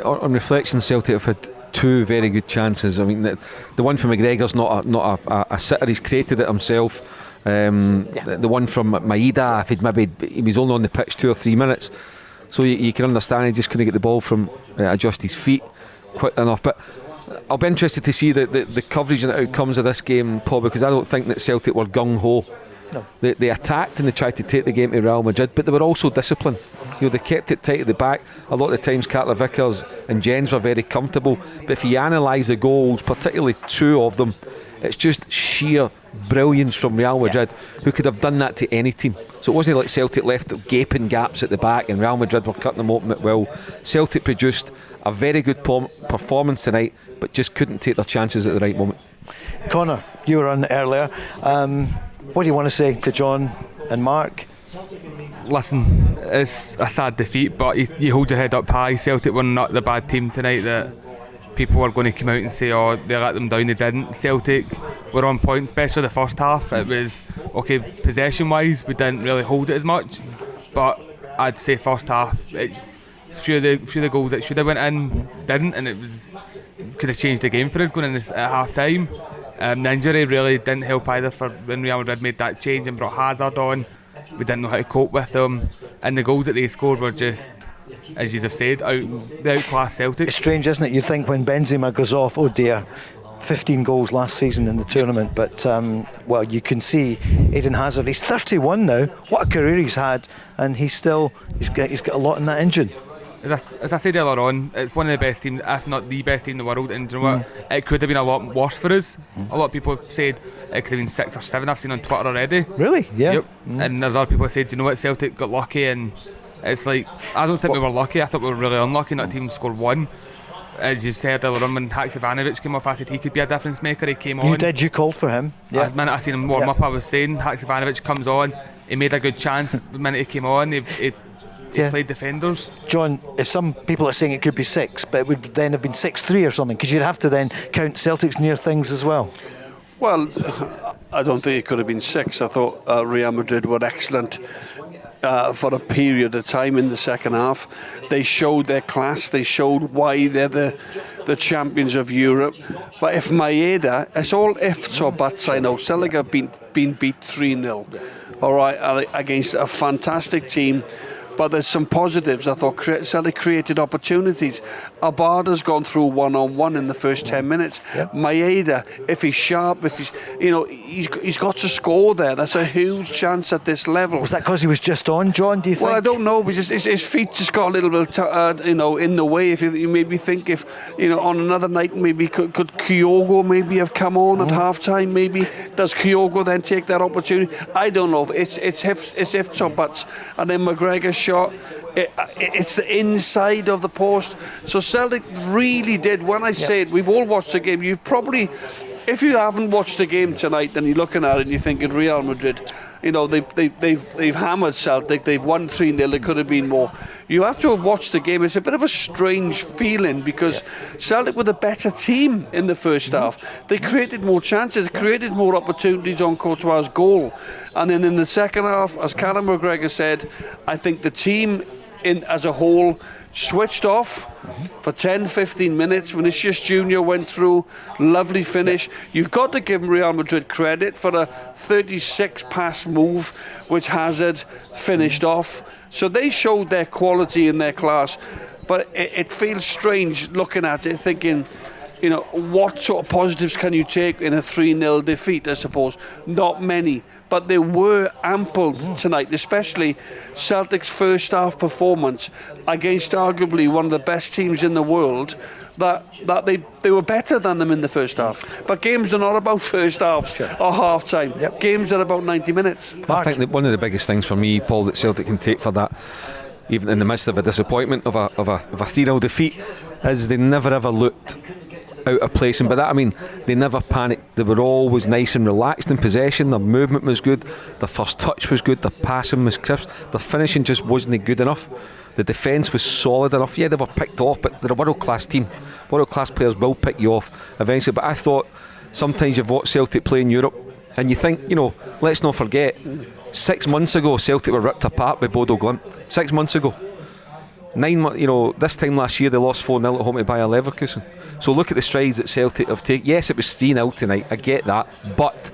On reflection, Celtic have had two very good chances. I mean, the one from McGregor's not a sitter; he's created it himself. The one from Maeda, if he was only on the pitch 2 or 3 minutes, so you can understand he just couldn't get the ball from adjust his feet quick enough. But I'll be interested to see the coverage and the outcomes of this game, Paul, because I don't think that Celtic were gung ho. No. They attacked and they tried to take the game to Real Madrid, but they were also disciplined. They kept it tight at the back. A lot of the times Carter Vickers and Jens were very comfortable, but if you analyse the goals, particularly two of them, it's just sheer brilliance from Real Madrid, who could have done that to any team. So it wasn't like Celtic left gaping gaps at the back and Real Madrid were cutting them open at will. Celtic produced a very good performance tonight, but just couldn't take their chances at the right moment. Connor, you were on earlier. What do you want to say to John and Mark? Listen, it's a sad defeat, but you hold your head up high. Celtic were not the bad team tonight that people were going to come out and say, oh, they let them down. They didn't. Celtic were on point, especially the first half. It was, okay, possession wise, we didn't really hold it as much, but I'd say first half, few of the goals that should have went in didn't, and could have changed the game for us going in at half time. The injury really didn't help either for when Real Madrid made that change and brought Hazard on. We didn't know how to cope with them, and the goals that they scored were just, as you have said, the outclass Celtic. It's strange, isn't it? You think when Benzema goes off, oh dear, 15 goals last season in the tournament, but well, you can see Eden Hazard, he's 31 now. What a career he's had, and he's got a lot in that engine. As I said earlier on, it's one of the best teams, if not the best team in the world, and you know what? It could have been a lot worse for us. A lot of people have said it could have been 6 or 7, I've seen on Twitter already. Really? Yeah. Yep. And there's other people who said, you know what, Celtic got lucky, and it's like, I don't think we were lucky. I thought we were really unlucky not to even score one. As you said earlier on, when Haksabanovic came off, I said he could be a difference maker. He came on. You did, you called for him. Yeah. The minute I seen him warm up, I was saying Haksabanovic comes on, he made a good chance. The minute he came on, he played defenders. John, if some people are saying it could be 6, but it would then have been 6-3 or something, because you'd have to then count Celtic's near things as well. Well, I don't think it could have been 6. I thought Real Madrid were excellent for a period of time in the second half. They showed their class. They showed why they're the champions of Europe. But if Maeda, it's all ifs or buts. I know Celtic have been beat 3-0, all right, against a fantastic team. But there's some positives. I thought Celtic created opportunities. Abada's gone through one-on-one in the first 10 minutes. Yep. Maeda, if he's sharp, if he's got to score there. That's a huge chance at this level. Was that because he was just on, John, do you think? Well, I don't know, because his feet just got a little bit, in the way. If you maybe think on another night, maybe could Kyogo maybe have come on at half-time, maybe. Does Kyogo then take that opportunity? I don't know. It's ifs or buts. And then McGregor's shot, it's the inside of the post. So Celtic really did. When I said we've all watched the game, you've probably, if you haven't watched the game tonight and you're looking at it and you're thinking Real Madrid, they've hammered Celtic, they've won 3-0, there could have been more. You have to have watched the game. It's a bit of a strange feeling, because Celtic were the better team in the first half. They created more chances, created more opportunities on Courtois' goal. And then in the second half, as Callum McGregor said, I think the team as a whole switched off for 10-15 minutes. Vinicius Junior went through, lovely finish. You've got to give Real Madrid credit for a 36 pass move which Hazard finished off. So they showed their quality and their class, but it feels strange looking at it, thinking, what sort of positives can you take in a 3-0 defeat? I suppose not many, but there were ample tonight, especially Celtic's first half performance against arguably one of the best teams in the world. That they were better than them in the first half. But games are not about first halves or half time. Yep. Games are about 90 minutes. I think that one of the biggest things for me, Paul, that Celtic can take for that, even in the midst of a disappointment of a 3-0 defeat, is they never ever looked out of place. And by that I mean they never panicked. They were always nice and relaxed in possession. Their movement was good, their first touch was good, their passing was crisp, their finishing just wasn't good enough. The defence was solid enough. Yeah, they were picked off, but they're a world-class team. World-class players will pick you off eventually. But I thought sometimes you've watched Celtic play in Europe and you think, let's not forget, 6 months ago Celtic were ripped apart by Bodo Glimt. 6 months ago. This time last year they lost 4-0 at home to Bayer Leverkusen. So look at the strides that Celtic have taken. Yes, it was 3-0 tonight, I get that, but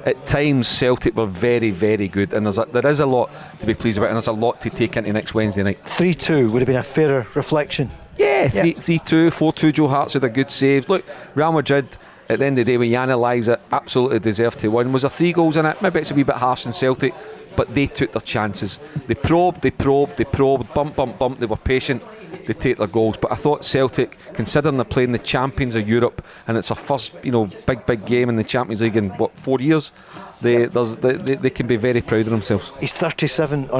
at times Celtic were very, very good, and there is a lot to be pleased about, and there's a lot to take into next Wednesday night. 3-2 would have been a fairer reflection. Yeah, 3-2, 4-2. Joe Hart's had a good save. Look, Real Madrid, at the end of the day, when you analyse it, absolutely deserved to win. Was there 3 goals in it? Maybe it's a wee bit harsh in Celtic, but they took their chances. They probed, bump. They were patient. They take their goals. But I thought Celtic, considering they're playing the champions of Europe, and it's a first, big game in the Champions League in 4 years, they can be very proud of themselves. He's 37 on